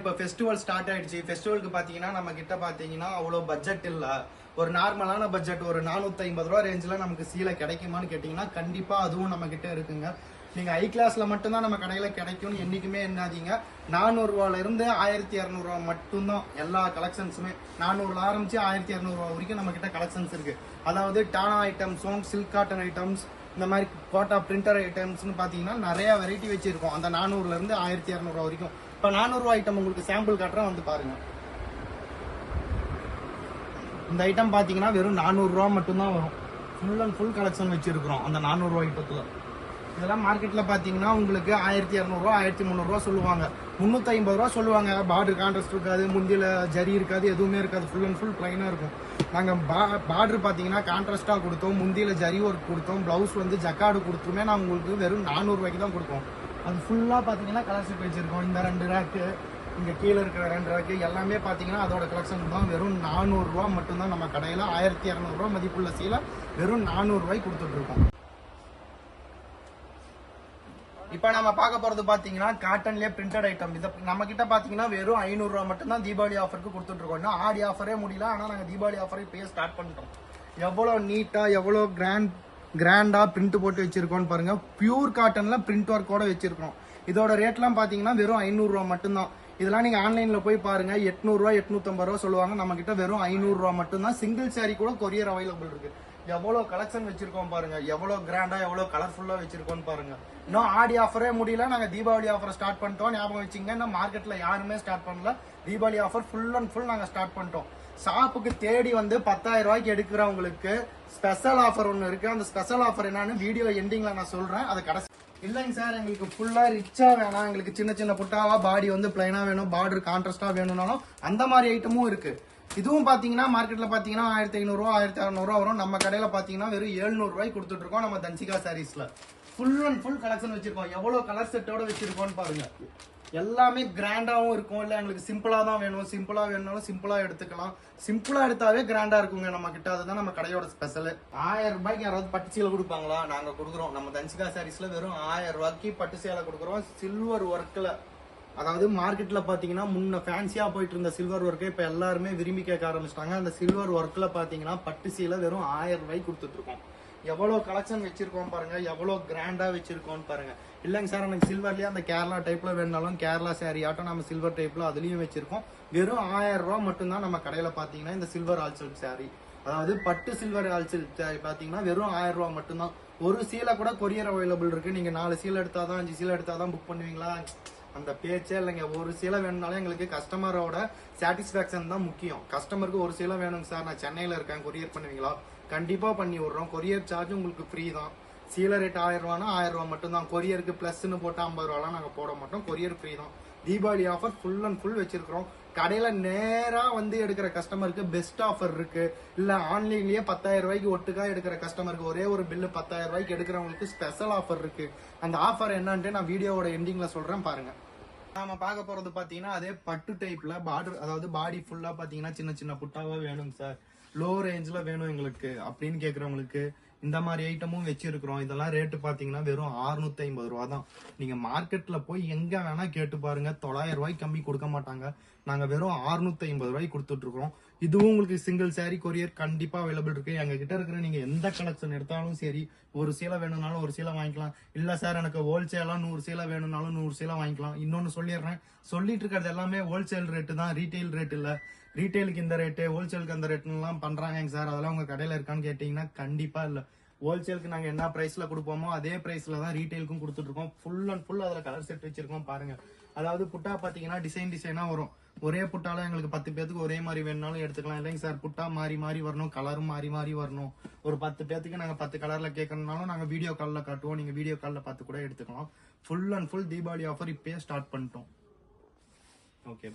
இப்போ festival start ஆயிடுச்சு. ஃபெஸ்டிவலுக்கு பார்த்தீங்கன்னா நம்ம கிட்ட பார்த்தீங்கன்னா அவ்வளோ பட்ஜெட் இல்லை. ஒரு நார்மலான பட்ஜெட் ஒரு 450 ரூபா ரேஞ்சில் நமக்கு சீலை கிடைக்குமான்னு கேட்டிங்கன்னா கண்டிப்பாக அதுவும் நம்ம கிட்ட இருக்குங்க. நீங்கள் ஹை கிளாஸில் மட்டும்தான் நம்ம கடையில் கிடைக்கும்னு என்றைக்குமே என்னாதீங்க. 400 ரூபாயிலிருந்து 1200 ரூபா மட்டும்தான் எல்லா கலெக்ஷன்ஸுமே. 400 ஆரம்பிச்சு 1200 ரூபா வரைக்கும் நம்ம கிட்ட கலெக்ஷன்ஸ் இருக்கு. அதாவது டானா ஐட்டம்ஸும் சில்க் காட்டன் ஐட்டம்ஸ் இந்த மாதிரி கோட்டா பிரிண்டர் ஐட்டம்ஸ்னு பார்த்தீங்கன்னா நிறைய வெரைட்டி வச்சிருக்கோம். அந்த 400லேருந்து 1200 ரூபா வரைக்கும். இப்போ 400 ரூபா ஐட்டம் உங்களுக்கு சாம்பிள் காட்டுறேன், வந்து பாருங்க. இந்த ஐட்டம் பார்த்தீங்கன்னா வெறும் 400 ரூபா மட்டும்தான் வரும். ஃபுல் அண்ட் ஃபுல் கலெக்ஷன் வச்சிருக்கிறோம் அந்த 400 ரூபா ஐட்டத்தில். இதெல்லாம் மார்க்கெட்டில் பார்த்தீங்கன்னா உங்களுக்கு 1200 ரூபா 1300 ரூபா சொல்லுவாங்க, 350 ரூபா சொல்லுவாங்க. பார்டர் கான்ட்ராஸ்ட் இருக்காது, முந்தியில் ஜரி இருக்காது, எதுவுமே இருக்காது. ஃபுல் அண்ட் ஃபுல் ப்ளைனாக இருக்கும். நாங்கள் பார்டர் பார்த்தீங்கன்னா கான்ட்ராஸ்டாக கொடுத்தோம், முந்தியில் ஜரி ஒர்க் கொடுத்தோம், ப்ளவுஸ் வந்து ஜக்கார்டு கொடுத்துருமே நான் உங்களுக்கு வெறும் 400 ரூபாய்க்கு தான் கொடுப்போம். அது ஃபுல்லாக பார்த்தீங்கன்னா கலர் செட் வச்சிருக்கோம். இந்த 2 ரேக்கு, இங்கே கீழே இருக்கிற 2 ரேக்கு எல்லாமே பார்த்தீங்கன்னா அதோட கலெக்ஷன் தான். வெறும் 400 ரூபா மட்டும்தான் நம்ம கடையில். 1200 ரூபா மதிப்புள்ள சீலை வெறும் 400 ரூபாய்க்கு கொடுத்துட்ருக்கோம். இப்போ நம்ம பார்க்க போறது பாத்தீங்கன்னா காட்டன்லயே பிரிண்டட் ஐட்டம். இதை நம்ம கிட்ட பாத்தீங்கன்னா வெறும் 500 ரூபா மட்டும் தான் தீபாவளி ஆஃபருக்கு கொடுத்துட்டு இருக்கோம். இன்னும் ஆடி ஆஃபரே முடியல, ஆனா நாங்க தீபாவளி ஆஃபரை இப்பயே ஸ்டார்ட் பண்ணிட்டோம். எவ்வளவு நீட்டா எவ்வளவு கிராண்டா பிரிண்ட் போட்டு வச்சிருக்கோம்னு பாருங்க. பியூர் காட்டன்ல பிரிண்ட் ஒர்க்கோட வச்சிருக்கோம். இதோட ரேட்லாம் பாத்தீங்கன்னா வெறும் 500 ரூபா மட்டும்தான். இதெல்லாம் நீங்க ஆன்லைன்ல போய் பாருங்க, 800 ரூபா 850 ரூபா சொல்லுவாங்க. நம்ம கிட்ட வெறும் 500 ரூபா மட்டும்தான். சிங்கிள் சாரி கூட கொரியர் அவைலபிள் இருக்கு. எவ்வளவு கலெக்ஷன் வச்சிருக்கோம் பாருங்க, எவ்வளவு கிராண்டா எவ்வளவு கலர்ஃபுல்லா வச்சிருக்கோம்னு பாருங்க. இன்னும் ஆடி ஆஃபரே முடியல, நாங்க தீபாவளி ஆஃபர் ஸ்டார்ட் பண்ணிட்டோம். ஞாபகம் வச்சுங்க, இன்னும் மார்க்கெட்ல யாருமே ஸ்டார்ட் பண்ணல. Deepavali offer full and full நாங்க ஸ்டார்ட் பண்ணிட்டோம். ஷாப்புக்கு தேடி வந்து 10,000 ரூபாய்க்கு எடுக்கிறவங்களுக்கு ஸ்பெஷல் ஆஃபர் ஒன்று இருக்கு. அந்த ஸ்பெஷல் ஆஃபர் என்னன்னு வீடியோ எண்டிங்ல நான் சொல்றேன். அது கடைசி இல்லைங்க சார், எங்களுக்கு ஃபுல்லா ரிச்சா வேணாம், எங்களுக்கு சின்ன சின்ன புட்டாவா பாடி வந்து பிளைனா வேணும், பார்டர் கான்ட்ராஸ்டா வேணும்னாலும் அந்த மாதிரி ஐட்டமும் இருக்கு. இதுவும் பாத்தீங்கன்னா மார்க்கெட்ல பாத்தீங்கன்னா 1500 ரூபா 1600 ரூபா வரும். நம்ம கடையில பாத்தீங்கன்னா வெறும் 700 ரூபாய்க்கு கொடுத்துட்டு இருக்கோம். நம்ம தன்சிகா சாரீஸ்ல ஃபுல் அண்ட் ஃபுல் கலெக்ஷன் வச்சிருக்கோம். எவ்வளவு கலர் செட்டோட வச்சிருக்கோம்னு பாருங்க. எல்லாமே கிராண்டாவும் இருக்கும். இல்ல எங்களுக்கு சிம்பிளா தான் வேணும், சிம்பிளா வேணும்னாலும் சிம்பிளா எடுத்துக்கலாம். சிம்பிளா எடுத்தாவே கிராண்டா இருக்குங்க நம்ம கிட்ட. அதுதான் நம்ம கடையோட ஸ்பெஷல். 1000 ரூபாய்க்கு யாராவது பட்டு சேலை கொடுப்பாங்களா? நாங்க கொடுக்குறோம். நம்ம தன்சிகா சாரீஸ்ல வெறும் 1000 ரூபாய்க்கு பட்டு சேலை கொடுக்குறோம். சில்வர் ஒர்க்ல, அதாவது மார்க்கெட்ல பாத்தீங்கன்னா முன்ன ஃபேன்சியா போயிட்டு இருந்த சில்வர் ஒர்க்கே இப்ப எல்லாருமே விரும்பி கேட்க ஆரம்பிச்சிட்டாங்க. அந்த சில்வர் ஒர்க்ல பாத்தீங்கன்னா பட்டு சீலை வெறும் 1000 ரூபாய்க்கு கொடுத்துட்டு இருக்கோம். எவ்வளவு கலெக்ஷன் வச்சிருக்கோம் பாருங்க, எவ்வளவு கிராண்டா வச்சிருக்கோம் பாருங்க. இல்லைங்க சார், எனக்கு சில்வர்லயே அந்த கேரளா டைப்ல வேணாலும் கேரளா சாரி ஆட்டம் நம்ம சில்வர் டைப்ல அதுலயும் வச்சிருக்கோம். வெறும் 1000 ரூபாய் மட்டும்தான் நம்ம கடையில பாத்தீங்கன்னா இந்த சில்வர் ஆல் சில்க் சாரி, அதாவது பட்டு சில்வர் ஆல் சில்க் சாரி பாத்தீங்கன்னா வெறும் 1000 ரூபாய் மட்டும்தான். ஒரு சீலை கூட கொரியர் அவைலபிள் இருக்கு. நீங்க 4 சீலை எடுத்தாதான் 5 சீலை எடுத்தாதான் புக் பண்ணுவீங்களா? அந்த பேச்சே இல்லைங்க. ஒரு சீலை வேணும்னாலும் எங்களுக்கு கஸ்டமரோட சாட்டிஸ்பாக்சன் தான் முக்கியம். கஸ்டமருக்கு ஒரு சீலை வேணுங்க சார், நான் சென்னையில இருக்கேன், கொரியர் பண்ணுவீங்களா? கண்டிப்பா பண்ணி விடுறோம். கொரியர் சார்ஜ் உங்களுக்கு ஃப்ரீ தான். சீலை ரேட் 1000 ரூபானா 1000 ரூபாய் மட்டும் தான். கொரியருக்கு பிளஸ்ன்னு போட்டு 50 ரூபாலாம் நாங்க போட மாட்டோம். கொரியர் ஃப்ரீ தான். Deepavali offer full and full வச்சிருக்கிறோம். கடையில நேரா வந்து எடுக்கிற கஸ்டமருக்கு பெஸ்ட் ஆஃபர் இருக்கு. இல்ல ஆன்லைன்லயே 10,000 ரூபாய்க்கு ஒட்டுக்கா எடுக்கிற கஸ்டமருக்கு ஒரே ஒரு பில்லு 10,000 ரூபாய்க்கு எடுக்கிறவங்களுக்கு ஸ்பெஷல் ஆஃபர் இருக்கு. அந்த ஆஃபர் என்னன்ட்டு நான் வீடியோவோட எண்டிங்ல சொல்றேன் பாருங்க. நாம பார்க்க போறது பாத்தீங்கன்னா அதே பட்டு டைப்ல பார்டர், அதாவது பாடி ஃபுல்லா பாத்தீங்கன்னா சின்ன சின்ன புட்டாவா வேணுங்க சார், லோ ரேஞ்ச்ல வேணும் எங்களுக்கு அப்படின்னு கேக்குறவங்களுக்கு இந்த மாதிரி ஐட்டமும் வச்சிருக்கிறோம். இதெல்லாம் ரேட்டு பாத்தீங்கன்னா வெறும் 650 ரூபா தான். நீங்க மார்க்கெட்ல போய் எங்க வேணா கேட்டு பாருங்க, 900 ரூபாய்க்கு கம்மி கொடுக்க மாட்டாங்க. நாங்க வெறும் 650 ரூபாய்க்கு கொடுத்துட்டு இருக்கோம். இதுவும் உங்களுக்கு சிங்கிள் சாரி கொரியர் கண்டிப்பா அவைலபிள் இருக்கு. எங்க கிட்ட இருக்கிற நீங்க எந்த கலெக்ஷன் எடுத்தாலும் சரி, ஒரு சீலை வேணும்னாலும் ஒரு சீலை வாங்கிக்கலாம். இல்ல சார் எனக்கு ஹோல்சேலா 100 சீலை வேணும்னாலும் 100 சீலை வாங்கிக்கலாம். இன்னொன்னு சொல்லிடுறேன், சொல்லிட்டு இருக்கிறது எல்லாமே ஹோல்சேல் ரேட்டு தான், ரீட்டைல் ரேட் இல்ல. ரீட்டைலுக்கு இந்த ரேட்டு, ஹோல்சேலுக்கு அந்த ரேட்லாம் பண்றாங்க சார், அதெல்லாம் உங்க கடையில இருக்கான்னு கேட்டீங்கன்னா கண்டிப்பா இல்ல. ஹோல்சேலுக்கு நாங்க என்ன பிரைஸ்ல கொடுப்போமோ அதே பிரைஸ்ல தான் ரீட்டைலுக்கும் கொடுத்துட்டு இருக்கோம். ஃபுல் அண்ட் ஃபுல் அதுல கலர் செட் வச்சிருக்கோம் பாருங்க. அதாவது புட்டா பாத்தீங்கன்னா டிசைனா வரும். ஒரே புட்டால எங்களுக்கு 10 பேத்துக்கு ஒரே மாதிரி வேணும்னாலும் எடுத்துக்கலாம். இல்லைங்க சார், புட்டா மாறி மாறி வரணும், கலரும் மாறி மாறி வரணும். ஒரு 10 பேத்துக்கு நாங்க 10 கலர்ல கேட்கணும்னாலும் நாங்க வீடியோ கால்ல காட்டுவோம். நீங்க வீடியோ கால்ல பார்த்து கூட எடுத்துக்கலாம். Full and full Deepavali offer இப்பயே ஸ்டார்ட் பண்ணிட்டோம். ஓகே.